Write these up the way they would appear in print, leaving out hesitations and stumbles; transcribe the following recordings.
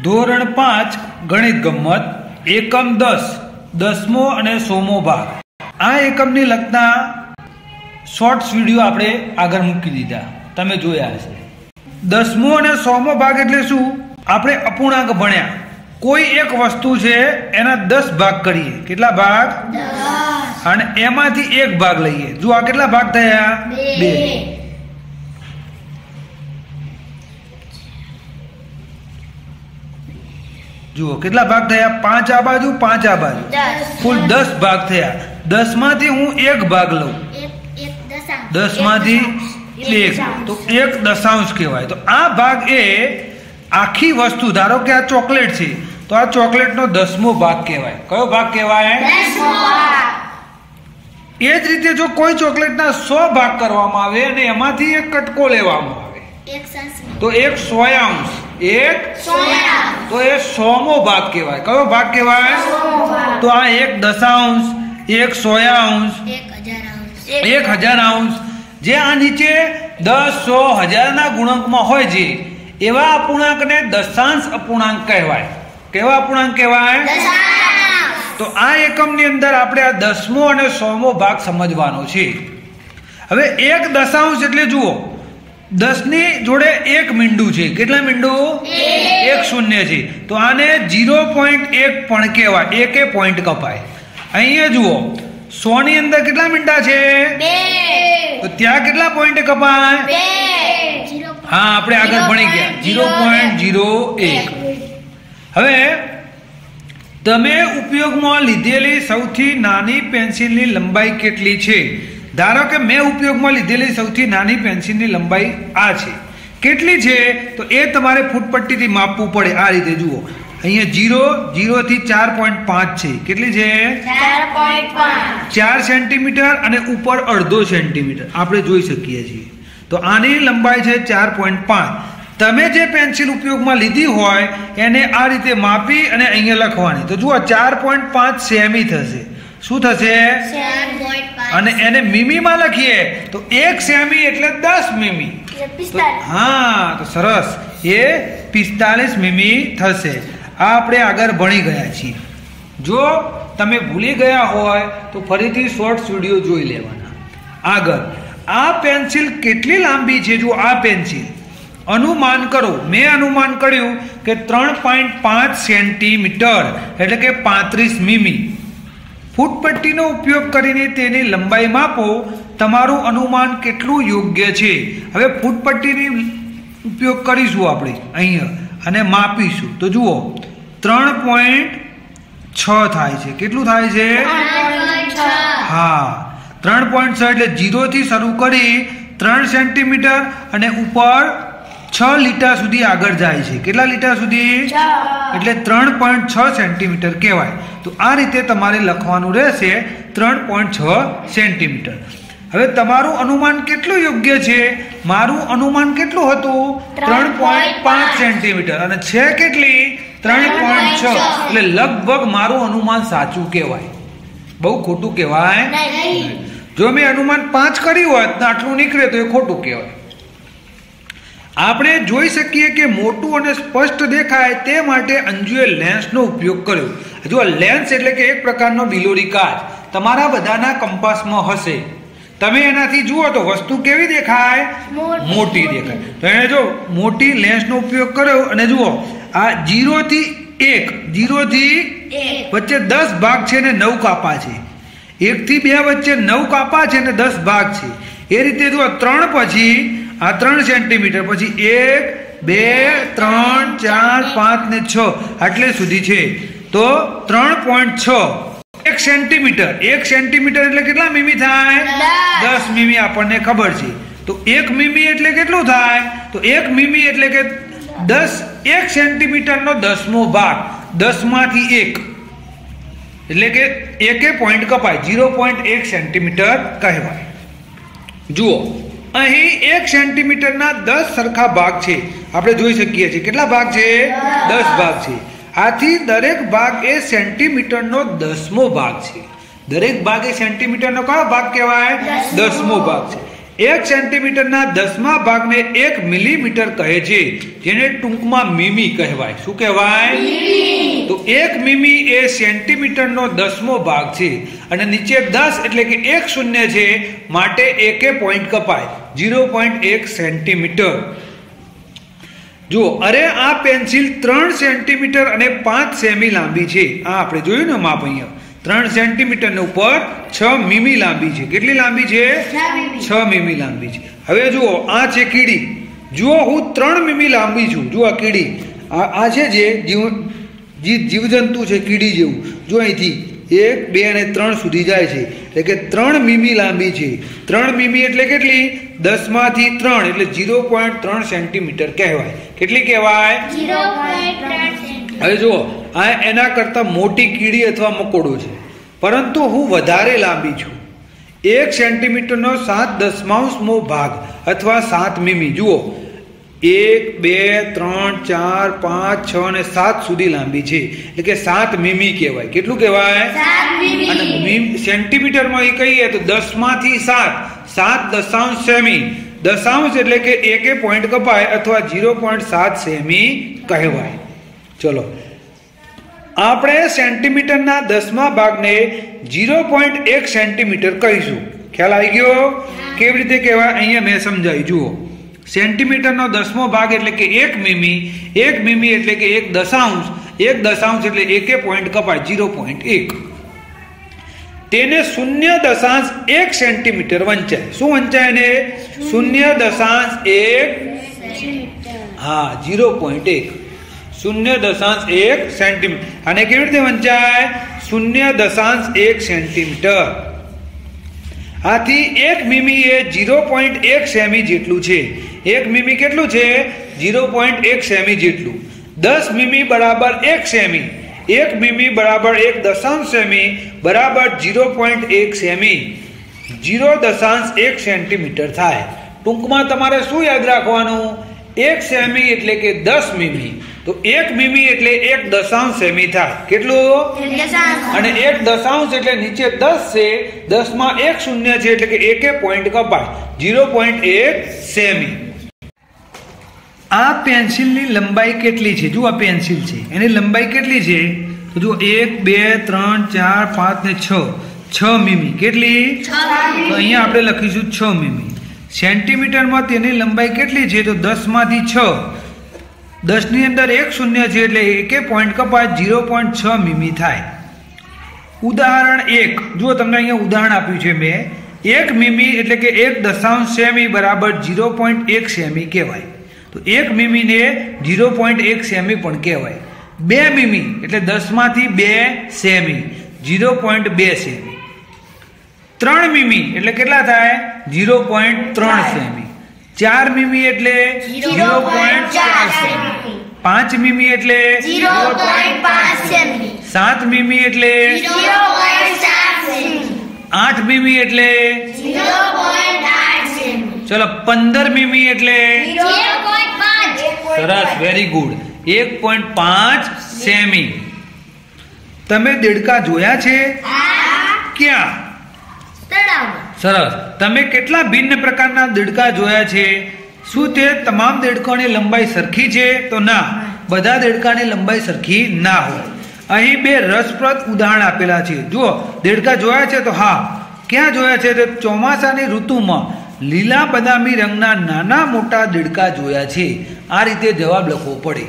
ધોરણ 5 ગણિત ગમ્મત એકમ 10 10મો અને 100મો ભાગ। આ એકમની લગતા શોર્ટ્સ વિડિયો આપણે આગળ મૂકી દીધા, તમે જોયા હશે। 10મો અને 100મો ભાગ એટલે શું? આપણે અપૂર્ણાંક ભણ્યા, કોઈ એક વસ્તુ છે એના 10 ભાગ કરીએ। કેટલા ભાગ? 10। અને એમાંથી એક ભાગ લઈએ। જો આ કેટલા ભાગ થયા? 2। જુઓ કેટલા ભાગ થયા? 5 આ બાજુ 5 આ બાજુ, કુલ 10 ભાગ થયા। 10 માંથી હું એક ભાગ લઉં, 10 માંથી 1 તો 1 દશાંશ કહેવાય। તો આ ભાગ એ આખી વસ્તુ, ધારો કે આ ચોકલેટ છે તો આ ચોકલેટનો 10મો ભાગ કહેવાય। કયો ભાગ કહેવાય? 10મો ભાગ। એ જ રીતે જો કોઈ ચોકલેટના 100 ભાગ કરવામાં આવે અને એમાંથી એક કટકો લેવામાં આવે તો 1 100 તો એ 100મો ભાગ કહેવાય। કયો ભાગ કહેવાય? તો આ 1 દશાંશ, 1 100 1000 જે આ નીચે 10 100 1000ના ગુણકમાં હોય છે એવા અપૂર્ણાંકને દશાંશ અપૂર્ણાંક કહેવાય। કેવા અપૂર્ણાંક કહેવાય? તો આ એકમની અંદર આપણે આ 10મો અને 100મો ભાગ સમજવાનો છે। હવે 1 દશાંશ એટલે જુઓ 10 ની જોડે 1 મીંડું છે। કેટલા મીંડું? 1 શૂન્ય છે તો આને 0.1 પણ કહેવાય, એકે પોઈન્ટ કપાય। અહીંયા જુઓ 100 ની અંદર કેટલા મીંડા છે? 2 તો ત્યાં કેટલા પોઈન્ટ કપાય? 2। હા, આપણે આગળ ભણી ગયા 0.01। હવે તમે ઉપયોગમાં લીધેલી સૌથી નાની પેન્સિલની લંબાઈ કેટલી છે? ધારો કે મેં ઉપયોગમાં લીધેલી સૌથી નાની પેન્સિલની લંબાઈ આ છે। કેટલી છે? તો એ તમારે ફૂટપટ્ટીથી માપવું પડે। આ રીતે જુઓ, અહીંયા 0 થી 4.5 છે। કેટલી છે? 4.5 4 સેન્ટીમીટર અને ઉપર અડધો સેન્ટીમીટર આપણે જોઈ શકીએ છીએ। તો આની લંબાઈ છે 4.5। તમે જે પેન્સિલ ઉપયોગમાં લીધી હોય એને આ રીતે માપી અને અહીંયા લખવાની। તો જુઓ 4.5 સેમી થશે। શું થશે? 4.5। અને એને મીમીમાં લખીએ તો 1 સેમી એટલે 10 મીમી। હા, તો સરસ, એ 45 મીમી થશે। આ આપણે આગળ ભણી ગયા છીએ। જો તમે ભૂલી ગયા હોય તો ફરીથી શોર્ટ્સ વિડિયો જોઈ લેવાના। આગળ આ પેન્સિલ કેટલી લાંબી છે? જો આ પેન્સિલ અનુમાન કરો, મેં અનુમાન કર્યું કે 3.5 સેન્ટીમીટર એટલે કે 35 મીમી। ફૂટપટ્ટીનો ઉપયોગ કરીને તેની લંબાઈ માપો, તમારું અનુમાન કેટલું યોગ્ય છે? હવે ફૂટપટ્ટીની ઉપયોગ કરીશું આપણે અહીંયા અને માપીશું। તો જુઓ 3.6 થાય છે। કેટલું થાય છે? 3.6। હા, 3.6 એટલે 0 થી શરૂ કરી 3 સેન્ટીમીટર અને ઉપર 6 લીટા સુધી આગળ જાય છે। કેટલા લીટા સુધી? 6 એટલે 3.6 સેન્ટીમીટર કહેવાય। તો આ રીતે તમારે લખવાનું રહેશે 3.6 સેન્ટીમીટર। હવે તમારું અનુમાન કેટલું યોગ્ય છે? મારું અનુમાન કેટલું હતું? 3.5 સેન્ટીમીટર અને છે કેટલી? 3.6 એટલે લગભગ મારું અનુમાન સાચું કહેવાય, બહુ ખોટું કહેવાય નહીં। જો મેં અનુમાન 5 કર્યું હોત તો આટલું નીકળે તો એ ખોટું કહેવાય। આપણે જોઈ શકીએ કે મોટું અને સ્પષ્ટ દેખાય તે માટે અંજુએ લેન્સનો ઉપયોગ કર્યો। જો લેન્સ એટલે કે એક પ્રકારનો બિલોરી કાચ તમારા બધાના કંપાસમાં હશે। તમે એનાથી જુઓ તો વસ્તુ કેવી દેખાય? મોટી દેખાય। તો એને જો મોટી લેન્સનો ઉપયોગ કર્યો અને જુઓ આ 0 થી 1 વચ્ચે 10 ભાગ છે ને 9 કાપા છે। 1 થી 2 વચ્ચે 9 કાપા છે ને 10 ભાગ છે। એ રીતે જુઓ 3 પછી આ 3 સેન્ટીમીટર પછી 1 2 3 4 5 ને 6 આટલે સુધી છે। તો 3.6 1 સેન્ટીમીટર એટલે કેટલા મીમી થાય? 10 મીમી આપણને ખબર છે। તો 1 મીમી એટલે કેટલું થાય? તો 1 મીમી એટલે કે 1 સેન્ટીમીટરનો 10મો ભાગ, 10 માંથી 1 એટલે કે એકે પોઈન્ટ કપાય, 0.1 સેન્ટીમીટર કહેવાય। જુઓ અહીં 1 સેન્ટીમીટરના 10 સરખા ભાગ છે। આપણે જોઈ શકીએ છીએ કેટલા ભાગ છે? 10 ભાગ છે। આથી દરેક ભાગ એ સેન્ટીમીટરનો 10મો ભાગ છે। દરેક ભાગ એ સેન્ટીમીટરનો કયો ભાગ કહેવાય? 10મો ભાગ છે। 1 સેન્ટીમીટરના 10મા ભાગને 1 મિલીમીટર કહે છે, જેને ટૂંકમાં મીમી કહેવાય. શું કહેવાય? તો 1 મીમી એ સેન્ટીમીટરનો 10મો ભાગ છે અને નીચે 10 એટલે કે 1 શૂન્ય છે, માટે એકે પોઈન્ટ કપાય 0.1 સેન્ટીમીટર. જો અરે આ પેન્સિલ 3 સેન્ટીમીટર અને 5 સેમી લાંબી છે. આ આપણે જોયું ને માપ અહીંયા 3 સેન્ટીમીટર ને ઉપર 6 મીમી લાંબી છે. કેટલી લાંબી છે? 6 મીમી લાંબી છે. હવે જુઓ આ છે કીડી. જુઓ હું 3 મીમી લાંબી છું. જુઓ આ કીડી આ છે જે જીવજંતુ છે કીડી જેવું. જો અહીંથી 1 2 અને 3 સુધી જાય છે એટલે કે 3 મીમી લાંબી છે. 3 મીમી એટલે કેટલી? 10 માંથી 3 એટલે 0.3 સેન્ટીમીટર કહેવાય. કેટલી કહેવાય? 0.3. હવે જુઓ આ એના કરતા મોટી કીડી અથવા મકોડો છે, પરંતુ હું વધારે લાંબી છું. 1 સેન્ટીમીટરનો 7/10મો ભાગ અથવા 7 મીમી. જુઓ 1 2 3 4 5 6 અને 7 સુધી લાંબી છે એટલે કે 7 મીમી કહેવાય. કેટલું કહેવાય? 7 મીમી. અને સેન્ટીમીટરમાં એ કહીએ તો 10 માંથી 7 દશાંશ સેમી. દશાંશ એટલે કે એકે પોઈન્ટ કપાય અથવા 0.7 સેમી કહેવાય. ચલો આપણે સેન્ટીમીટરના 10મા ભાગને 0.1 સેન્ટીમીટર કહીશું. ખ્યાલ આવી ગયો? કેવી રીતે કહેવાય અહીંયા મેં સમજાવી. જુઓ સેન્ટીમીટરનો 10મો ભાગ એટલે કે 1 મીમી. 1 મીમી એટલે કે 1 દશાંશ. 1 દશાંશ એટલે એકે પોઈન્ટ કપાય 0.1. તેને 0.1 સેન્ટીમીટર વંચાય. શું વંચાય ને? 0.1. હા 0.1. 0.1 સેન્ટીમીટર. અને કેવી રીતે વંચાય? 0.1 સેન્ટીમીટર. આથી 1 મીમી એ 0.1 સેમી જેટલું છે. 1 મીમી કેટલું છે? 0.1 સેમી જેટલું. 10 મીમી બરાબર 1 સેમી. 1 મીમી બરાબર 1 દશાંશ સેમી બરાબર 0.1 સેમી. 0.1 સેન્ટીમીટર થાય. ટૂંકમાં તમારે શું યાદ રાખવાનું? 1 સેમી એટલે કે 10 મીમી. તો 1 મીમી એટલે 1 દશાંશ સેમી થાય. કેટલું? અને 1 દશાંશ એટલે નીચે 10 છે, 10 માં 1 શૂન્ય છે એટલે કે એકે પોઈન્ટ કપાય 0.1 સેમી. આ પેન્સિલની લંબાઈ કેટલી છે? જુઓ આ પેન્સિલ છે, એની લંબાઈ કેટલી છે? તો જુઓ 1 2 3 4 5 ને 6 મીમી. કેટલી? તો અહીંયા આપણે લખીશું 6 મીમી. સેન્ટીમીટરમાં તેની લંબાઈ કેટલી છે? તો 10 માંથી 6. 10 ની અંદર 1 શૂન્ય છે એટલે એકે પોઈન્ટ કપાય 0.6 મીમી થાય. ઉદાહરણ 1 જુઓ, તમને અહીંયા ઉદાહરણ આપ્યું છે મેં. 1 મીમી એટલે કે 1 દશાંશ સેમી બરાબર 0.1 સેમી કહેવાય. તો 1 મીમીને 0.1 સેમી પણ કહેવાય. 2 મીમી એટલે 10 માંથી 2 સેમી 0.2 સેમી. 3 મીમી એટલે કેટલા થાય? 0.3 સેમી. 4 મીમી એટલે 0.4 સેમી. 5 મીમી એટલે 0.5 સેમી. 7 મીમી એટલે 0.4 સેમી. 8 મીમી એટલે 0.8 સેમી. ચલો 15 મીમી એટલે 0.5. સરસ, વેરી ગુડ. 1.5 સેમી. તમે દેડકા જોયા છે? ક્યાં? સરસ. તમે કેટલા ભિન્ન પ્રકારના દેડકા જોયા છે? શું તે તમામ દેડકાની લંબાઈ સરખી છે? તો ના, બધા દેડકાની લંબાઈ સરખી ના હોય. અહીં 2 રસપ્રદ ઉદાહરણ આપેલા છે. જુઓ, દેડકા જોયા છે? તો હા. ક્યાં જોયા છે? તો ચોમાસાની ઋતુમાં લીલા બદામી રંગના નાના મોટા દેડકા જોયા છે. આ રીતે જવાબ લખવો પડે.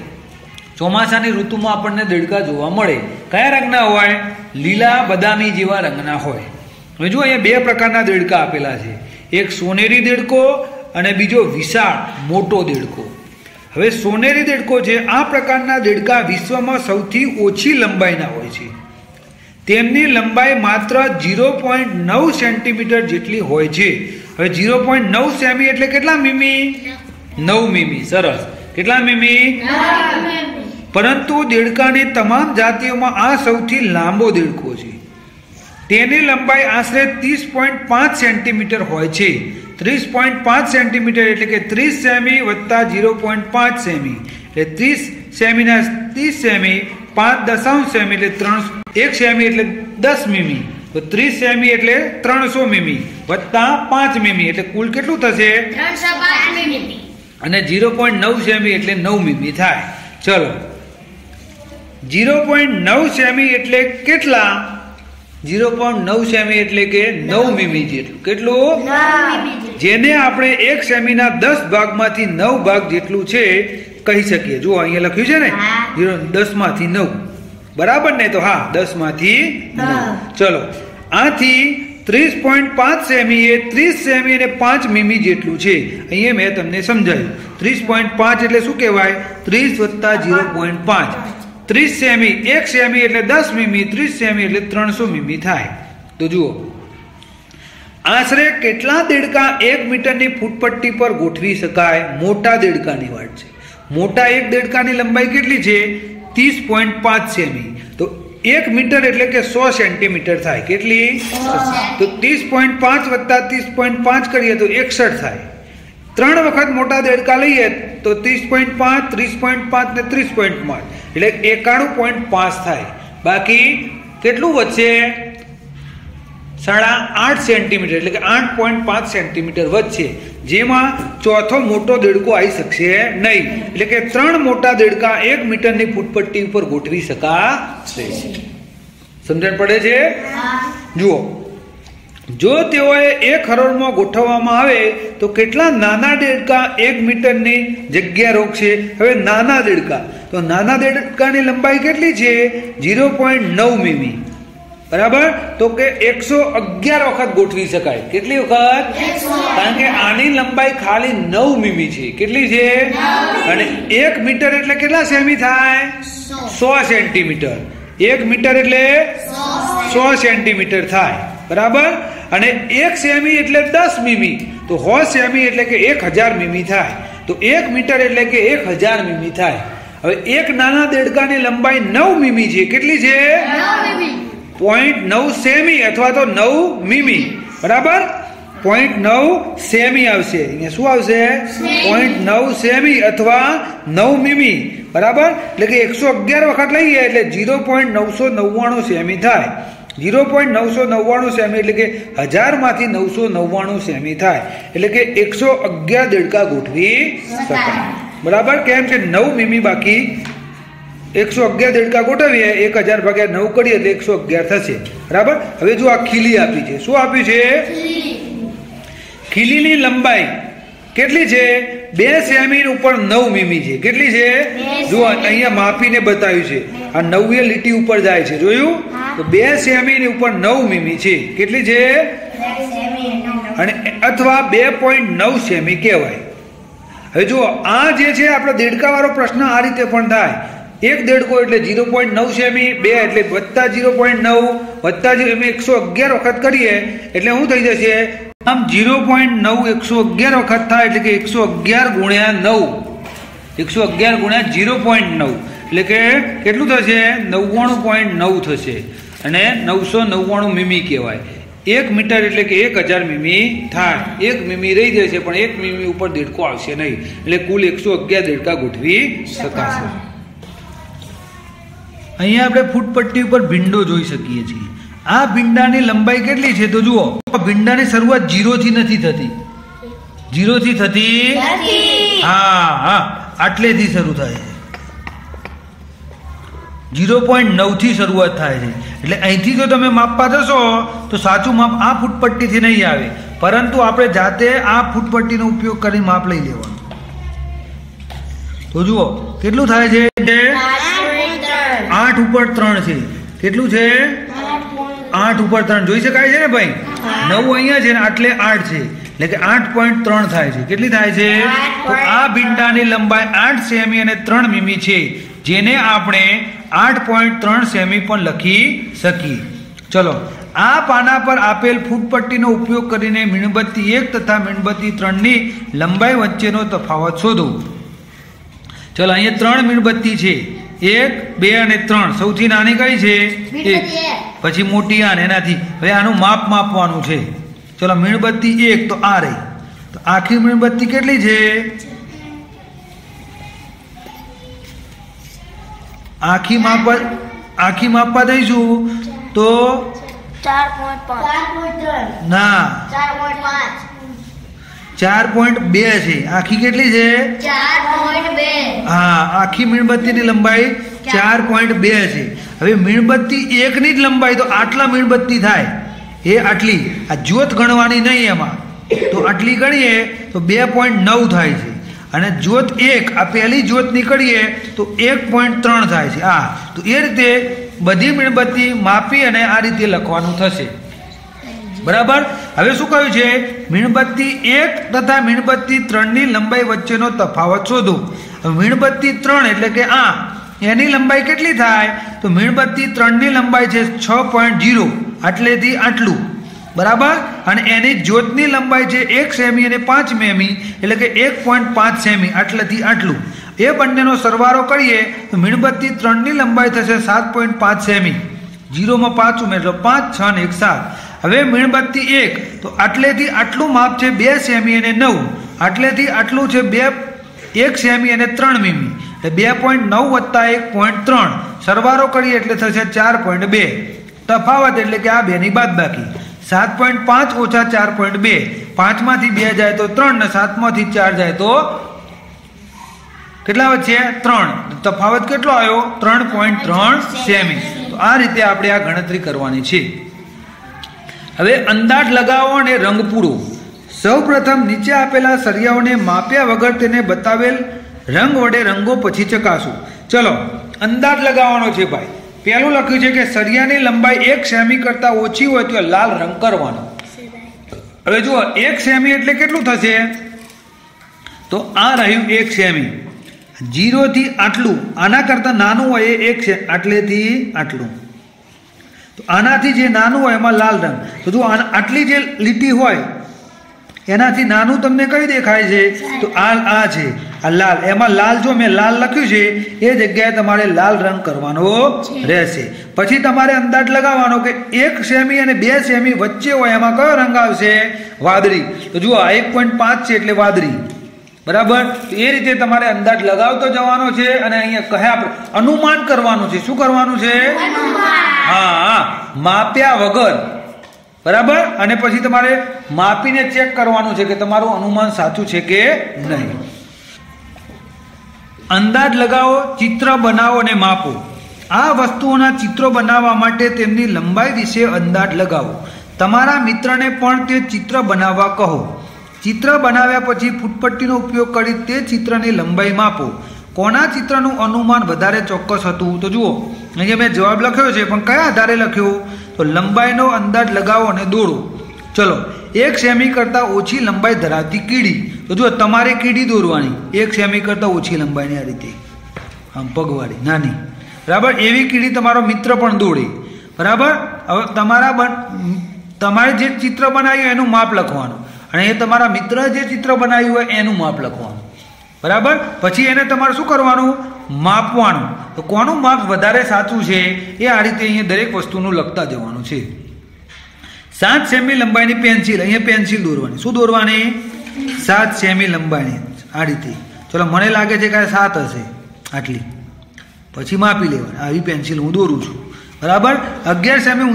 ચોમાસાની ઋતુમાં આપણને દેડકા જોવા મળે. કયા રંગના હોય? લીલા બદામી જેવા રંગના હોય. હવે જુઓ અહીંયા 2 પ્રકારના દેડકા આપેલા છે. એક સોનેરી દેડકો અને બીજો વિશાળ મોટો દેડકો. હવે સોનેરી દેડકો છે, આ પ્રકારના દેડકા વિશ્વમાં સૌથી ઓછી લંબાઈના હોય છે. તેમની લંબાઈ માત્ર 0.9 સેન્ટીમીટર જેટલી હોય છે. હવે 0.9 સેમી એટલે કેટલા મીમી? 9 મીમી. સરસ. કેટલા મીમી? 9 મીમી. પરંતુ દેડકાની તમામ જાતિઓમાં આ સૌથી લાંબો દેડકો છે. તેની લંબાઈ આશરે 30.5 સેન્ટીમીટર હોય છે. 30.5 સેન્ટીમીટર એટલે કે 30 સેમી વત્તા 0.5 સેમી એટલે 30 સેમીના 30 સેમી 5 દશાંશ સેમી એટલે 1 સેમી એટલે 10 મીમી તો 30 સેમી એટલે 300 મીમી વત્તા 5 મીમી એટલે કુલ કેટલું થશે 305 મીમી અને 0.9 સેમી એટલે 9 મીમી થાય. ચલો 0.9 સેમી એટલે કેટલા 0.9 સેમી એટલે કે 9 મીમી જેટલું. કેટલું? જેને આપણે 1 સેમીના 10 ભાગમાંથી 9 ભાગ જેટલું છે કહી શકીએ. જો અહીંયા લખ્યું છે ને 10 માંથી 9 બરાબર ને? તો હા 10 માંથી 9. ચલો આથી 30.5 સેમી એ 30 સેમી અને 5 મીમી જેટલું છે. અહીંયા મેં તમને સમજાવ્યું 30.5 એટલે શું કહેવાય 30 + 0.5 30 સેમી 1 સેમી એટલે 10 મીમી 30 સેમી એટલે 300 મીમી થાય. તો જુઓ આશરે કેટલા દેડકા 1 મીટરની ફૂટપટ્ટી પર ગોઠવી શકાય? મોટા દેડકાની વાત છે. મોટા એક દેડકાની લંબાઈ કેટલી છે 30.5 સેમી. તો 1 મીટર એટલે કે 100 સેન્ટીમીટર થાય. કેટલી? તો 30.5 વત્તા 30.5 કરીએ તો 61 થાય. 3 વખત મોટા દેડકા લઈએ તો 30.5 30.5 ને 30.5 એટલે 91.5 થાય. બાકી કેટલું વધશે 8.5 સેન્ટીમીટર એટલે કે 8.5 સેન્ટીમીટર વધશે. જેમાં ચોથો મોટો દેડકો આવી શકશે નહીં. એટલે કે 3 મોટા દેડકા 1 મીટરની ફૂટપટ્ટી ઉપર ગોઠવી શકાશે. સમજણ પડે છે? જુઓ જો તેઓએ 1 હરોળમાં ગોઠવવામાં આવે તો કેટલા નાના દેડકા 1 મીટરની જગ્યા રોકશે? હવે નાના દેડકા તો નાના દેડકાની લંબાઈ કેટલી છે 0.9 મીમી બરાબર. તો કે 111 વખત ગોઠવી શકાય. કેટલી વખત? કારણ કે આની લંબાઈ ખાલી 9 મીમી છે. કેટલી છે? અને 1 મીટર એટલે કેટલા સેમી થાય 100 સેન્ટીમીટર. 1 મીટર એટલે 100 સેન્ટીમીટર થાય બરાબર. અને 1 સેમી એટલે 10 મીમી તો 100 સેમી એટલે કે 1000 મીમી થાય. તો 1 મીટર એટલે કે 1000 મીમી થાય. હવે એક નાના દેડકાની લંબાઈ 9 મીમી છે. કેટલી છે 0.9 સેમી અથવા તો 9 મીમી બરાબર. 0.9 સેમી આવશે. અહીંયા શું આવશે 0.9 સેમી અથવા 9 મીમી બરાબર. એટલે કે 111 વખત લઈએ એટલે 0.999 સેમી થાય. 0.999 સેમી એટલે કે 1000 માંથી 999 સેમી થાય. એટલે કે 111 દેડકા ગોઠવી શકાય બરાબર. કેમ કે 9 મીમી બાકી 111 દેડકા ગોઠવીએ 1000 ભાગ્યા 9 કરીએ તો 111 થશે બરાબર. હવે જો આ ખીલી આપી છે. શું આપ્યું છે? ખીલીની લંબાઈ કેટલી છે 2 સેમી ઉપર 9 મીમી છે. કેટલી છે? જો અહીંયા માપીને બતાવ્યું છે. આ 9 લીટી ઉપર જાય છે. જોયું? તો 2 સેમી ની ઉપર 9 મીમી છે. કેટલી છે? અને અથવા 2.9 સેમી કહેવાય. હવે જો આ જે છે આપણો દેડકા વાળો પ્રશ્ન આ રીતે પણ થાય. 1 દેડકો એટલે 0.9 સેમી 2 એટલે વત્તા 0.9 વત્તા 111 વખત કરીએ એટલે શું થઈ જશે આમ 0.9 111 વખત થાય એટલે કે 111 ગુણ્યા 9 111 ગુણ્યા 0.9 એટલે કે કેટલું થશે 99.9 થશે અને 999 મીમી કહેવાય. 1 મીટર એટલે કે 1000 મીમી થાય. 1 મીમી રહી જશે પણ 1 મીમી ઉપર દેડકો આવશે નહીં. એટલે કુલ 111 દેડકા ગોઠવી શકાશે. અહીંયા આપણે ફૂટપટ્ટી ઉપર ભીંડો જોઈ શકીએ છીએ. આ ભીંડાની લંબાઈ કેટલી છે તો જુઓ ભીંડાની શરૂઆત 0 થી નથી થતી. 0 થી થતી હા આટલેથી શરૂ થાય છે. 0.9 થી શરૂઆત થાય છે. એટલે અહીંથી જો તમે માપવા જશો તો સાચું માપ આ ફૂટપટ્ટીથી નહીં આવે. પરંતુ આપણે જાતે આ ફૂટપટ્ટીનો ઉપયોગ કરી માપ લઈ લેવાનું. તો જુઓ કેટલું થાય છે 8 ઉપર 3 છે. કેટલું છે 8 ઉપર 3 જોઈ શકાય છે ને ભાઈ. 9 અહીંયા છે ને આટલે 8 છે એટલે કે 8.3 થાય છે. કેટલી થાય છે? તો આ ભીંડાની લંબાઈ 8 સેમી અને 3 મીમી છે જેને આપણે 8.3 સેમી પણ લખી શકીએ. ચલો આ પાના પર આપેલ ફૂટપટ્ટીનો ઉપયોગ કરીને મીણબત્તી 1 તથા મીણબત્તી 3 ની લંબાઈ વચ્ચેનો તફાવત શોધો. ચલો અહીંયા 3 મીણબત્તી છે 1 2 અને 3. સૌથી નાની કઈ છે 1 પછી મોટી આને એનાથી. હવે આનું માપ માપવાનું છે. ચલો મીણબત્તી 1 તો આ રહી. તો આખી મીણબત્તી કેટલી છે? આખી માપવા દઈશું તો 4.5 ના 4.5 4.2 છે. આખી કેટલી છે? 4.2 હા, આખી મીણબત્તીની લંબાઈ 4.2 છે. હવે મીણબત્તી એકની જ લંબાઈ તો આટલા મીણબત્તી થાય એ આટલી. આ જ્યોત ગણવાની નહીં એમાં, તો આટલી ગણીએ તો 2.9 થાય છે. અને જ્યોત એક આ પહેલી જ્યોત નીકળીએ તો 1.3 થાય છે. તો એ રીતે બધી મીણબત્તી માપી અને આ રીતે લખવાનું થશે. બરાબર. હવે શું કહ્યું છે? મીણબત્તી 1 તથા મીણબત્તી 3 ની લંબાઈ વચ્ચેનો તફાવત શોધો. હવે મીણબત્તી 3 એટલે કે એની લંબાઈ કેટલી થાય? તો મીણબત્તી 3 ની લંબાઈ છે 6.0, આટલેથી આટલું. બરાબર. અને એની જ્યોતની લંબાઈ છે 1 સેમી અને 5 સેમી, એટલે કે 1.5 સેમી, આટલેથી આટલું. એ બંનેનો સરવાળો કરીએ તો મીણબત્તી 3 ની લંબાઈ થશે 7.5 સેમી. 0 માં 5 ઉમેરજો, 5, 6 ને 1 7. હવે મીણબત્તી 1 તો આટલેથી આટલું માપ છે 2 સેમી અને 9, આટલેથી આટલું છે 1 સેમી અને 3 મીમી, એટલે 2.9 વત્તા 1.3 સરવાળો કરીએ એટલે થશે 4.2. તફાવત એટલે કે આ બેની બાદબાકી. 7.5 ઓછા 4.2, 5 માંથી 2 જાય તો 3 ને 7 માંથી 4 જાય તો કેટલા વચ્ચે? 3. તફાવત કેટલો આવ્યો? 3.3 સેમી. તો આ રીતે આપણે આ ગણતરી કરવાની છે. હવે અંદાજ લગાવો અને રંગ પૂરો. સૌ પ્રથમ નીચે આપેલા સરિયાઓને માપ્યા વગર તેને બતાવેલ રંગ વડે રંગો પછી ચકાસો. ચલો, અંદાજ લગાવવાનો છે ભાઈ. પહેલું લખ્યું છે કે સરિયાની લંબાઈ 1 સેમી કરતા ઓછી હોય તો લાલ રંગ કરવાનો. હવે જુઓ, 1 સેમી એટલે કેટલું થશે? તો આ રહ્યું 1 સેમી. 0 થી આટલું, આના કરતા નાનું હોય એ 1 સેમી, આટલેથી આટલું. તો આનાથી જે નાનું હોય એમાં લાલ રંગ. તો જો આટલી જે લીટી હોય એનાથી નાનું તમને કઈ દેખાય છે? તો આ છે, આ લાલ. એમાં લાલ, જો મેં લાલ લખ્યું છે એ જગ્યાએ તમારે લાલ રંગ કરવાનો રહેશે. પછી તમારે અંદાજ લગાવવાનો કે 1 સેમી અને 2 સેમી વચ્ચે હોય એમાં કયો રંગ આવશે? વાદળી. તો જુઓ, 1.5 છે એટલે વાદળી. બરાબર. તો એ રીતે તમારે અંદાજ લગાવતો જવાનો છે. અને અહીંયા કયા અનુમાન કરવાનું છે. શું કરવાનું છે? હા, માપ્યા વગર. બરાબર. અને પછી તમારે માપીને ચેક કરવાનું છે કે તમારું અનુમાન સાચું છે કે નહીં. અંદાજ લગાવો, ચિત્ર બનાવો અને માપો. આ વસ્તુઓના ચિત્રો બનાવવા માટે તેમની લંબાઈ વિશે અંદાજ લગાવો. તમારા મિત્રને પણ તે ચિત્ર બનાવવા કહો. ચિત્ર બનાવ્યા પછી ફૂટપટ્ટીનો ઉપયોગ કરી તે ચિત્રની લંબાઈ માપો. કોના ચિત્રનું અનુમાન વધારે ચોક્કસ હતું? તો જુઓ, અહીંયા મેં જવાબ લખ્યો છે, પણ કયા આધારે લખ્યો? તો લંબાઈનો અંદાજ લગાવો અને દોરો. ચલો, 1 સેમી કરતાં ઓછી લંબાઈ ધરાવતી કીડી. તો જુઓ, તમારે કીડી દોરવાની 1 સેમી કરતાં ઓછી લંબાઈની, આ રીતે આમ પગવાળી નાની. બરાબર. એવી કીડી તમારો મિત્ર પણ દોડે. બરાબર. હવે તમારે જે ચિત્ર બનાવ્યું એનું માપ લખવાનું, અને એ તમારા મિત્ર જે ચિત્ર બનાવ્યું હોય એનું માપ લખવાનું. બરાબર. પછી એને તમારે શું કરવાનું? માપવાનું. તો કોનું માપ વધારે સાચું છે એ આ રીતે અહીંયા દરેક વસ્તુનું લખતા જવાનું છે. 7 સેમી લંબાઈની પેન્સિલ, અહીંયા પેન્સિલ દોરવાની. શું દોરવાની? 7 સેમી લંબાઈની, આ રીતે. ચલો, મને લાગે છે કે 7 હશે, આટલી. પછી માપી લેવાની. આવી પેન્સિલ હું દોરું છું. બરાબર. 11 સેમી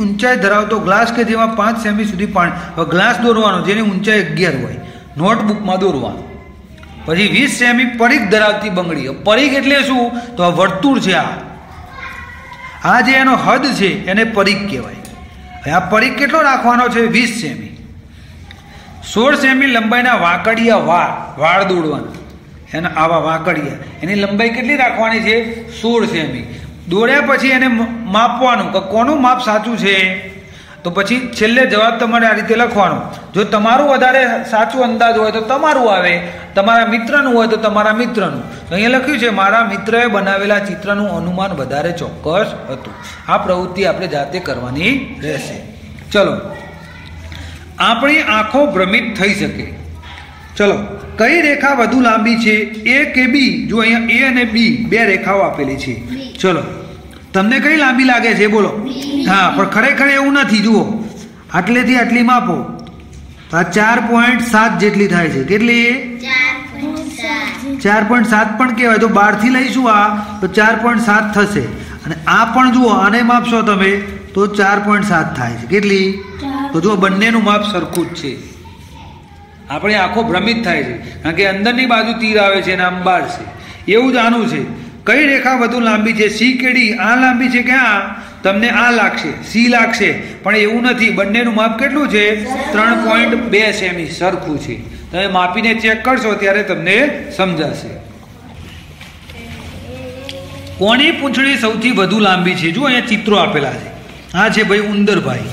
ઊંચાઈ ધરાવતો ગ્લાસ કે જેમાં 5 સેમી સુધી પાણી. હવે ગ્લાસ દોરવાનો જેની ઊંચાઈ 11 હોય, નોટબુકમાં દોરવાનું. પછી 20 સેમી પરીખ ધરાવતી બંગડી. પરીખ એટલે શું? તો આ વર્તુળ છે. આ જે એનો હદ છે એને પરીખ કહેવાય. આ પરીખ કેટલો રાખવાનો છે? 20 સેમી. 16 સેમી લંબાઈના વાંકડિયા વાળ દોડવાના. એના આવા વાંકડિયા, એની લંબાઈ કેટલી રાખવાની છે? 16 સેમી. દોડ્યા પછી એને માપવાનું કે કોનું માપ સાચું છે. તો પછી છેલ્લે જવાબ તમારે આ રીતે લખવાનો. જો તમારું વધારે સાચું અંદાજ હોય તો તમારું આવે, તમારા મિત્રનું હોય તો તમારા મિત્રનું. તો અહીંયા લખ્યું છે મારા મિત્રએ બનાવેલા ચિત્રનું અનુમાન વધારે ચોક્કસ હતું. આ પ્રવૃત્તિ આપણે જાતે કરવાની રહેશે. ચલો, આપણી આંખો ભ્રમિત થઈ શકે. ચલો, કઈ રેખા વધુ લાંબી છે? એ કે બી? જો અહીંયા એ અને બી 2 રેખાઓ આપેલી છે. ચલો, તમને કઈ લાંબી લાગે છે? બોલો. હા, પણ ખરેખર એવું નથી. જુઓ, આટલેથી આટલી માપો તો આ 4.7 જેટલી થાય છે. કેટલી? 4.7 પણ કહેવાય. તો 12 થી લઈશું આ તો 4.7 થશે. અને આ પણ જુઓ, આને માપશો તમે તો 4.7 થાય છે. કેટલી? તો જો બંનેનું માપ સરખું જ છે. આપણે આંખો ભ્રમિત થાય છે કારણ કે અંદરની બાજુ તીર આવે છે અને આમ બહાર છે. એવું જ આનું છે. કઈ રેખા વધુ લાંબી છે? સી કે ડી? આ લાંબી છે કે આ? તમને આ લાગશે, સી લાગશે, પણ એવું નથી. બંનેનું માપ કેટલું છે? 3.2 સેમી સરખું છે. તમે માપીને ચેક કરશો ત્યારે તમને સમજાશે. કોની પૂંછડી સૌથી વધુ લાંબી છે? જો અહીંયા ચિત્રો આપેલા છે. આ છે ભાઈ ઉંદરભાઈ,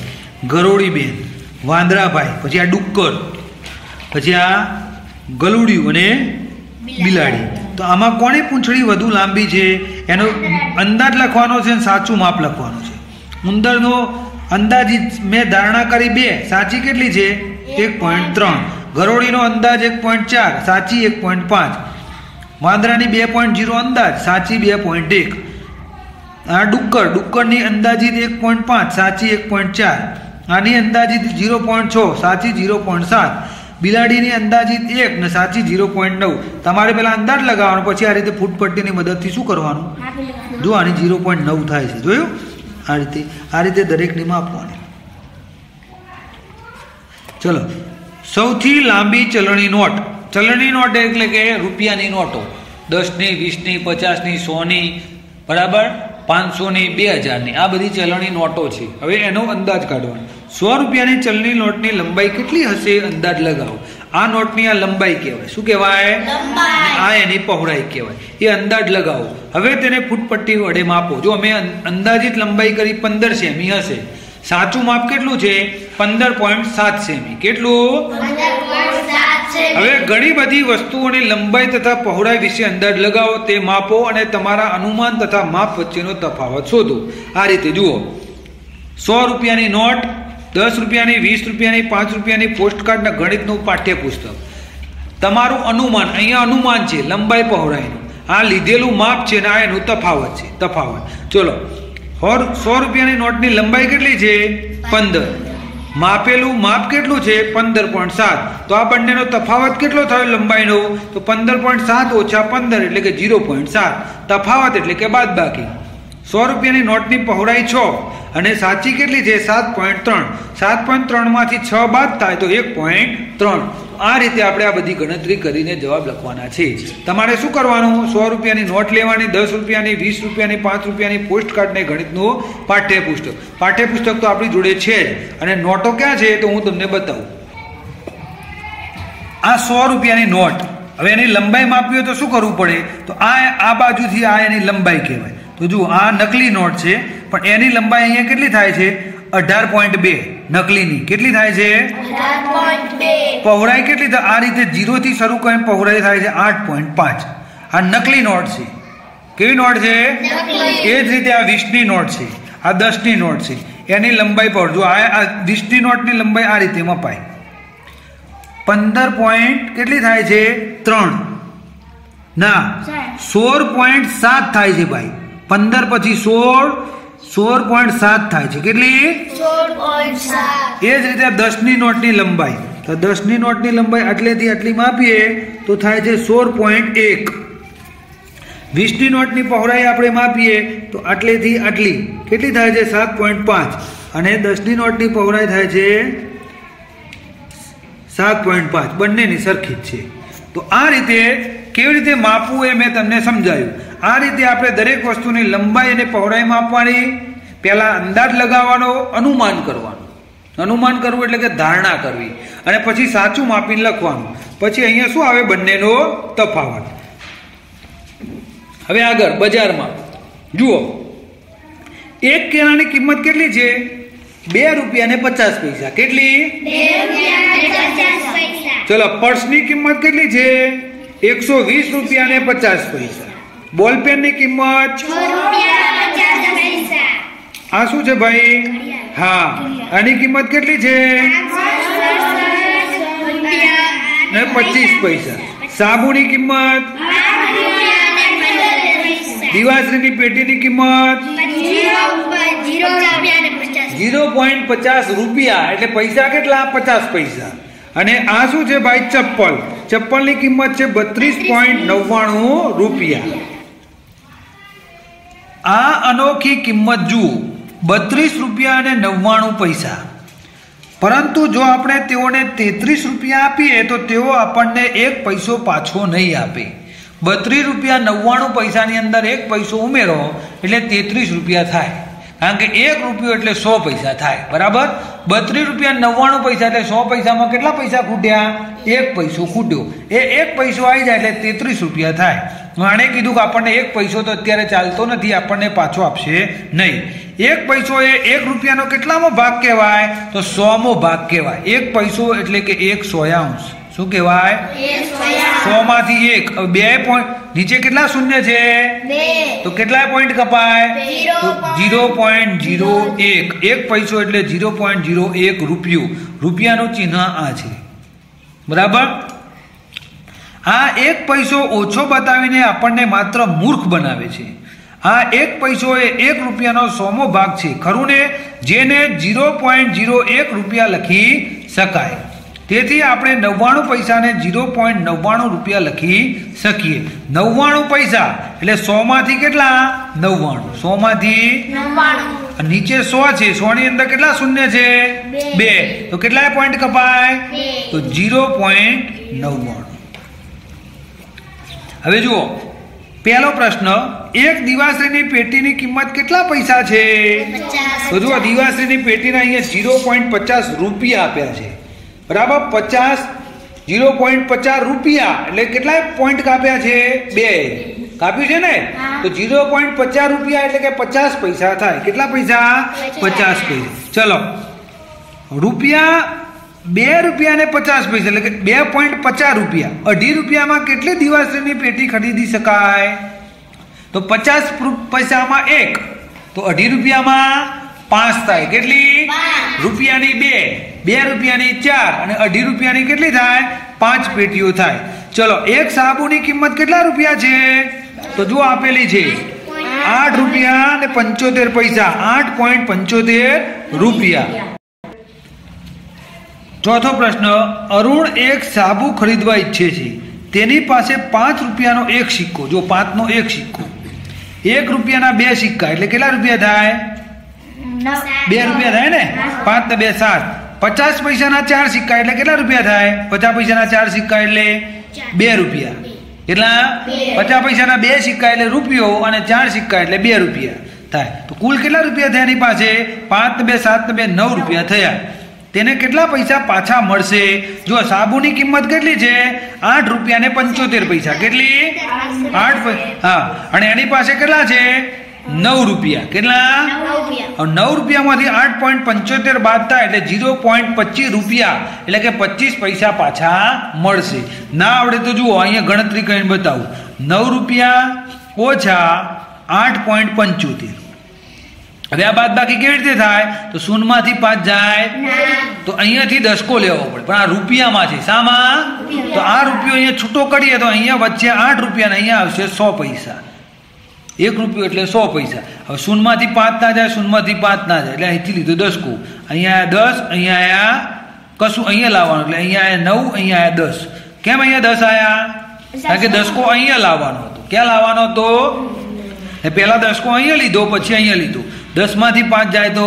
ગરોળીબેન, વાંદરાભાઈ, પછી આ ડુક્કર, પછી આ ગલુડિયું અને બિલાડી. તો આમાં કોની પૂંછડી વધુ લાંબી છે એનો અંદાજ લખવાનો છે અને સાચું માપ લખવાનું છે. ઉંદરનો અંદાજિત મેં ધારણા કરી 2, સાચી કેટલી છે? 1.3. ગરોળીનો અંદાજ 1.4, સાચી 1.5. વાંદરાની 2.0 અંદાજ, સાચી 2.1. આ ડુક્કરની અંદાજિત 1.5, સાચી 1.4. આની અંદાજિત 0.6, સાચી 0.7. બિલાડીની અંદાજિત 1 ને સાચી 0.9. તમારે પહેલા અંદાજ લગાવવાનો, પછી આ રીતે ફૂટપટ્ટીની મદદથી શું કરવાનું? જો આની 0.9 થાય છે. જોયું? આ રીતે દરેકની માપવાની. ચલો, સૌથી લાંબી ચલણી નોટ. ચલણી નોટ એટલે કે રૂપિયાની નોટો. 10ની, 20ની, 50ની, 100ની, બરાબર, 500ની, 2000ની, આ બધી ચલણી નોટો છે. હવે એનો અંદાજ કાઢવાનો. 100 રૂપિયાની ચલણી નોટની લંબાઈ કેટલી હશે? અંદાજ લગાવો. આ નોટની આ લંબાઈ કહેવાય. શું કહેવાય? આ એની પહોળાઈ કહેવાય. એ અંદાજ લગાવો. હવે તેને ફૂટપટ્ટી વડે માપો. જો અમે અંદાજિત લંબાઈ કરી 15 સેમી હશે. સાચું માપ કેટલું છે? 15.7 સેમી. કેટલું? 15.7. હવે ઘણી બધી વસ્તુઓની લંબાઈ તથા પહોળાઈ વિશે અંદાજ લગાવો, તે માપો અને તમારા અનુમાન તથા માપ વચ્ચેનો તફાવત શોધો. આ રીતે જુઓ. 100 રૂપિયાની નોટ, 10 રૂપિયાની, 20 રૂપિયાની, 5 રૂપિયાની પોસ્ટકાર્ડના ગણિતનું પાઠ્યપુસ્તક. તમારું અનુમાન, અહીંયા અનુમાન છે લંબાઈ પહોળાઈનું. આ લીધેલું માપ છે ને આ એનું તફાવત છે. ચલો, 100 રૂપિયાની નોટની લંબાઈ કેટલી છે? 15. માપેલું માપ કેટલું છે? 15.7. તો આ બંનેનો તફાવત કેટલો થયો લંબાઈનો? તો 15.7 ઓછા 15 એટલે કે 0.7. તફાવત એટલે કે બાદબાકી. 100 રૂપિયાની નોટની પહોળાઈ 6 અને સાચી કેટલી છે? 7.3. 7.3 માંથી 6 બાદ થાય તો 1.3. આ રીતે આપણે આ બધી ગણતરી કરીને જવાબ લખવાના છે. તમારે શું કરવાનું? 100 રૂપિયાની નોટ લેવાની, 10 રૂપિયાની, 20 રૂપિયાની, 5 રૂપિયાની પોસ્ટકાર્ડને ગણિતનું પાઠ્યપુસ્તક તો આપણી જોડે છે જ. અને નોટો ક્યાં છે તો હું તમને બતાવું. આ 100 રૂપિયાની નોટ. હવે એની લંબાઈ માપવી હોય તો શું કરવું પડે? તો આ બાજુથી આ એની લંબાઈ કહેવાય. તો જુઓ, આ નકલી નોટ છે પણ એની લંબાઈ અહીંયા કેટલી થાય છે? 18.2. નકલીની કેટલી થાય છે? 18.2. પહોળાઈ કેટલી થાય? આ રીતે 0 થી શરૂ કરીને પહોળાઈ થાય છે 8.5. આ નકલી નોટ છે. કેવી નોટ છે? એ જ રીતે આ 20ની નોટ છે, આ 10ની નોટ છે. એની લંબાઈ પર જો આ 20ની નોટની લંબાઈ આ રીતે મપાય. 15 પોઈન્ટ કેટલી થાય છે? 3 ના 16.7 થાય છે ભાઈ. 15 પછી 16.7 થાય છે. કેટલી? 16.7. એ જ રીતે 10ની નોટની લંબાઈ. તો 10ની નોટની લંબાઈ આટલેથી આટલી માપીએ તો થાય છે 16.1. 20ની નોટની પહોળાઈ આપણે માપીએ તો આટલેથી આટલી કેટલી થાય છે? 7.5. અને 10ની નોટની પહોળાઈ થાય છે 7.5. બંનેની સરખી જ છે. તો આ રીતે કેવી રીતે માપવું એ મેં તમને સમજાવ્યું. આ રીતે આપણે દરેક વસ્તુની લંબાઈ અને પહોળાઈ માપવાની, પહેલા અંદાજ લગાવવાનો, અનુમાન કરવાનું. અનુમાન કરવું એટલે કે ધારણા કરવી, અને પછી સાચું માપીને લખવાનું. પછી અહીંયા શું આવે? બંનેનો તફાવત. હવે આગળ બજારમાં જુઓ, 1 કેળાની કિંમત કેટલી છે? 2 રૂપિયા ને 50 પૈસા. કેટલી? 2 રૂપિયા ને 50 પૈસા. ચલો, પર્સની કિંમત કેટલી છે? 120 રૂપિયા ને 50 પૈસા. બોલપેનની કિંમત 6 રૂપિયા 50 પૈસા. આ શું છે ભાઈ? હા, આની કિંમત કેટલી છે? 25 પૈસા. સાબુની કિંમત, દિવાસળીની પેટીની કિંમત 0.50 રૂપિયા. એટલે પૈસા કેટલા? 50 પૈસા. અને આ શું છે ભાઈ? ચપ્પલ. ચપ્પલની કિંમત છે 32.99 રૂપિયા. આ અનોખી કિંમત જુઓ. 32 રૂપિયા અને 99 પૈસા, પરંતુ જો આપણે તેઓને 33 રૂપિયા આપીએ તો તેઓ આપણને 1 પૈસો પાછો નહીં આપે. 32 રૂપિયા 99 પૈસાની અંદર 1 પૈસો ઉમેરો એટલે 33 રૂપિયા થાય, કારણ કે 1 રૂપિયો એટલે 100 પૈસા થાય. બરાબર? 32 રૂપિયા 99 પૈસા એટલે 100 પૈસામાં કેટલા પૈસા ખૂટ્યા? 1 પૈસો ખૂટ્યો. એ 1 પૈસો આવી જાય એટલે 33 રૂપિયા થાય. આણે કીધું કે આપણને 1 પૈસો તો અત્યારે ચાલતો નથી, આપણને પાછો આપશે નહીં. 1 પૈસો એ 1 રૂપિયાનો કેટલામો ભાગ કહેવાય? તો 100મો ભાગ કહેવાય. 1 પૈસો એટલે કે 1 સોયાંશ. શું કહેવાય? 100 માંથી 1. 2 પોઈન્ટ નીચે કેટલા શૂન્ય છે? 2. તો કેટલા પોઈન્ટ કપાય? 0.01. 1 પૈસો એટલે 0.01 રૂપિયો. રૂપિયાનું ચિહ્ન આ છે. બરાબર? આ 1 પૈસો ઓછો બતાવીને આપણને માત્ર મૂર્ખ બનાવે છે. આ 1 પૈસો એ 1 રૂપિયાનો 100મો ભાગ છે, ખરું ને? જેને 0.01 રૂપિયા લખી શકાય. તેથી આપણે 99 પૈસાને 0.99 રૂપિયા લખી શકીએ. 99 પૈસા એટલે 100 માંથી કેટલા? 99. 100 માંથી 99. નીચે 100 છે, 100 ની અંદર કેટલા શૂન્ય છે? 2. તો કેટલા પોઈન્ટ કપાય? તો 0.99. હવે જુઓ પહેલો પ્રશ્ન, એક દિવાશ્રીની પેટીની કિંમત કેટલા પૈસા છે? તો જુઓ દિવાશ્રીની પેટીના અહીંયા 0.50 રૂપિયા આપ્યા છે. બરાબર? 0.50 રૂપિયા એટલે કેટલા પોઈન્ટ કાપ્યા છે? 2 કાપ્યું છે ને? તો 0.50 રૂપિયા એટલે કે 50 પૈસા થાય. કેટલા પૈસા? 50 પૈસા. ચલો, રૂપિયા 2 રૂપિયા ને 50 પૈસા એટલે કે 2.50 રૂપિયા. 2.5 રૂપિયામાં કેટલી દિવાશ્રીની પેટી ખરીદી શકાય? તો 50 પૈસામાં 1, તો 2.5 રૂપિયામાં 5 થાય. કેટલી? રૂપિયાની 2 રૂપિયાની 4 અને 2.5 રૂપિયાની કેટલી થાય? 5 પેટીઓ થાય. ચલો, એક સાબુની કિંમત કેટલા રૂપિયા છે? તો જો આપેલી છે 8 રૂપિયા ને 75 પૈસા. 8.75 રૂપિયા. ચોથો પ્રશ્ન, અરુણ એક સાબુ ખરીદવા ઈચ્છે છે. તેની પાસે 5 રૂપિયાનો એક સિક્કો, જો 5 નો એક સિક્કો, 1 રૂપિયાના 2 સિક્કા એટલે કેટલા રૂપિયા થાય? 2 રૂપિયા થાય ને? 5 ને 2 7. 50 પૈસાના 4 સિક્કા એટલે કેટલા રૂપિયા થાય? 50 પૈસાના 4 સિક્કા એટલે 2 રૂપિયા. કેટલા? 50 પૈસાના 2 સિક્કા એટલે રૂપિયો અને 4 સિક્કા એટલે 2 રૂપિયા થાય. તો કુલ કેટલા રૂપિયા થયા એની પાસે? 5 ને 2 7 ને 2 9 રૂપિયા થયા. તેને કેટલા પૈસા પાછા મળશે? જો સાબુની કિંમત કેટલી છે? 8 રૂપિયા ને 75 પૈસા. કેટલી? 8. હા, અને એની પાસે કેટલા છે? 9 રૂપિયા. કેટલા? 9 રૂપિયામાંથી 8.75 બાદ થાય એટલે 0.25 રૂપિયા એટલે કે 25 પૈસા પાછા મળશે. ના આવડે તો જુઓ અહીંયા ગણતરી કરીને બતાવું. 9 રૂપિયા ઓછા 8.75. હવે આ બાદ બાકી કેવી રીતે થાય? તો 0 માંથી 5 જાય તો અહીંયાથી દસકો લેવો પડે, પણ આ રૂપિયામાં છે. શામાં? તો આ રૂપિયો અહીંયા છૂટો કરીએ તો અહીંયા વચ્ચે 8 રૂપિયા ને અહીંયા આવશે 100 પૈસા. 1 રૂપિયો એટલે 100 પૈસા. હવે 0 માંથી 5 ના જાય, 0 માંથી 5 ના જાય એટલે અહીંથી લીધો દસકો. અહીંયા 10, અહીંયા કશું અહીંયા લાવવાનું એટલે અહીંયા 9, અહીંયા 10. કેમ અહીંયા 10 આયા? કારણ કે દસકો અહીંયા લાવવાનો હતો. ક્યાં લાવવાનો હતો? પહેલા દસકો અહીંયા લીધો, પછી અહીંયા લીધો. 10 માંથી 5 જાય તો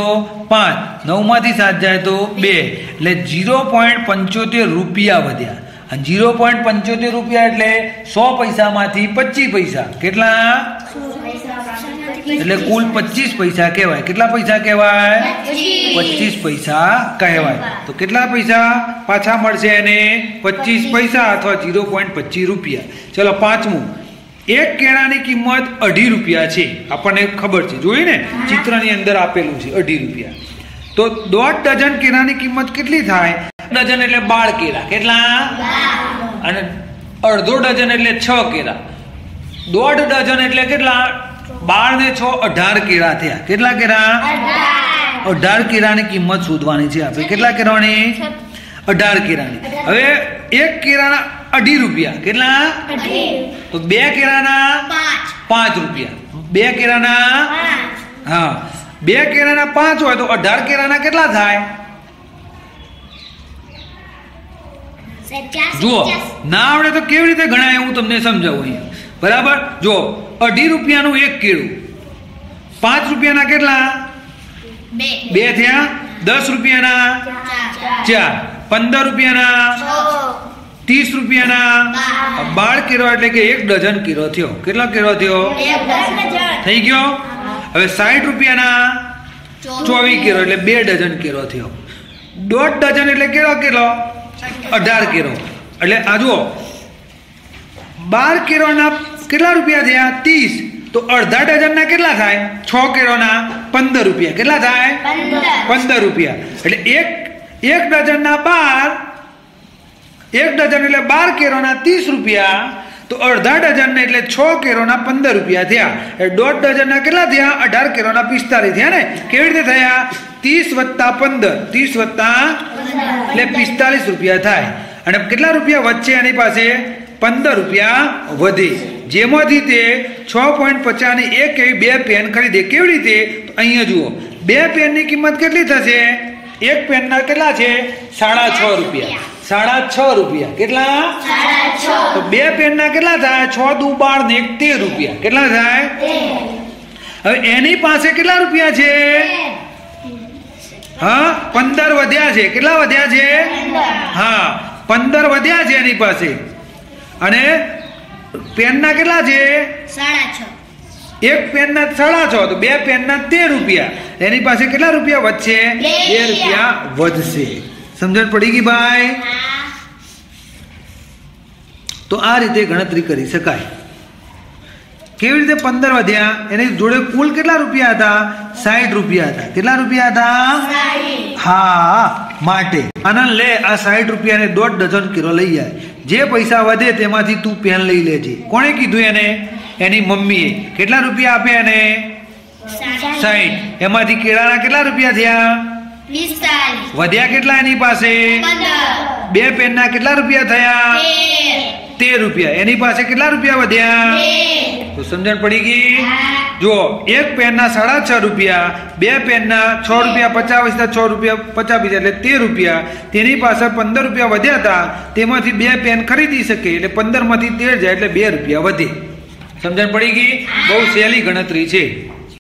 5, 9 માંથી 7 જાય તો 2 એટલે 0.75 રૂપિયા વધ્યા. અને 0.75 રૂપિયા એટલે 100 પૈસામાંથી 25 પૈસા. કેટલા? એટલે કુલ 25 પૈસા કહેવાય. કેટલા પૈસા કહેવાય? 25 પૈસા કહેવાય. તો કેટલા પૈસા પાછા મળશે એને? 25 પૈસા અથવા 0.25 રૂપિયા. ચલો, પાંચમું, એક કેળાની કિંમત 2.5 રૂપિયા છે. આપણને ખબર છે, જોઈ ને ચિત્રની અંદર આપેલું છે 2.5 રૂપિયા. તો 1/2 ડઝન કેળાની કિંમત કેટલી થાય? ડઝન એટલે 12 કેળા. કેટલા? અને અડધો ડઝન એટલે 6 કેળા. 1/2 ડઝન એટલે કેટલા? 12 ને 6 18 કેળા થયા. કેટલા કેળા? 18 કેળાની કિંમત શોધવાની છે આપણે. કેટલા કેળાની? 18 કેળાની. હવે એક કેળાના 2.5 રૂપિયા. કેટલા? તો 2 કેળાના 5 રૂપિયા. 2 કેળાના હા 2 કેળાના 5 હોય તો 18 કેળાના કેટલા થાય? જુઓ, ના આવડે તો કેવી રીતે ગણાય હું તમને સમજાવું અહીંયા. બરાબર? જો 2.5 રૂપિયાનું એક કેળું, 5 રૂપિયાના કેટલા? 2 થયા. 10 રૂપિયાના 4, 15 રૂપિયાના 30 રૂપિયાના 12 કેરો એટલે કે 1 ડઝન કેરો થયો. કેટલો કેરો થયો? થઈ ગયો. હવે 60 રૂપિયાના 24 કેરો એટલે 2 ડઝન કેરો થયો. 1.5 ડઝન એટલે કેરો કિલો 18 કેરો. એટલે આ જુઓ 12 કેરોના કેટલા રૂપિયા થયા? 30. તો અડધા ડઝનના કેટલા થાય? 6 કેરોના 15 રૂપિયા. કેટલા થાય? 15 રૂપિયા. એટલે એક ડઝનના 12, 1 ડઝન એટલે 12 કેરોના 30 રૂપિયા. તો અડધા ડઝન એટલે 6 કેરોના 15 રૂપિયા થયા. એટલે 1.5 ડઝનના કેટલા થયા? 18 કેરોના 45 થયા ને. કેવી રીતે થયા? 30 વત્તા 15, 30 વત્તા એટલે 45 રૂપિયા થાય. અને કેટલા રૂપિયા વચ્ચે એની પાસે? 15 રૂપિયા વધે. જેમાંથી તે 6.50 ની એક એવી 2 પેન ખરીદે. કેવી રીતે? તો અહીંયા જુઓ 2 પેનની કિંમત કેટલી થશે? એક પેનના કેટલા છે? 6.5 રૂપિયા. 6.5 રૂપિયા. કેટલા? 6.5. તો 2 પેનના કેટલા થાય? 6 દુ 12 ને 1 13 રૂપિયા. કેટલા થાય? હવે એની પાસે કેટલા રૂપિયા છે? હા, 15 વધ્યા છે. કેટલા વધ્યા છે? હા, 15 વધ્યા છે એની પાસે. અને પેનના કેટલા છે? 6.5. એક પેનના 6.5. તો 2 પેનના 13 રૂપિયા. એની પાસે કેટલા રૂપિયા વધશે? 2 રૂપિયા વધશે. સમજણ પડી ગઈ ભાઈ? તો આ રીતે ગણતરી કરી શકાય. કેવી રીતે 15 વધ્યા? એની જોડે કુલ કેટલા રૂપિયા હતા? 60 રૂપિયા હતા. કેટલા રૂપિયા હતા? હા, માટે આનંદ લે આ 60 રૂપિયાને 1.5 ડઝન કિલો લઈ જાય. જે પૈસા વધે તેમાંથી તું પેન લઈ લેજે. કોણે કીધું એને? એની મમ્મીએ. કેટલા રૂપિયા આપ્યા એને? 60. એમાંથી કેળાના કેટલા રૂપિયા થયા? 45. વધ્યા કેટલા એની પાસે? 15. 2 પેનના કેટલા રૂપિયા થયા? 13 રૂપિયા. એની પાસે કેટલા રૂપિયા વધ્યા? તો સમજણ પડી ગઈ? જો એક પેનના 6.5 રૂપિયા, 2 પેનના 6 રૂપિયા 50 6 રૂપિયા 50 એટલે 13 રૂપિયા. તેની પાસે 15 રૂપિયા વધ્યા હતા. તેમાંથી 2 પેન ખરીદી શકે. એટલે 15 માંથી 13 જાય એટલે 2 રૂપિયા વધે. સમજણ પડી ગઈ? બહુ સહેલી ગણતરી છે.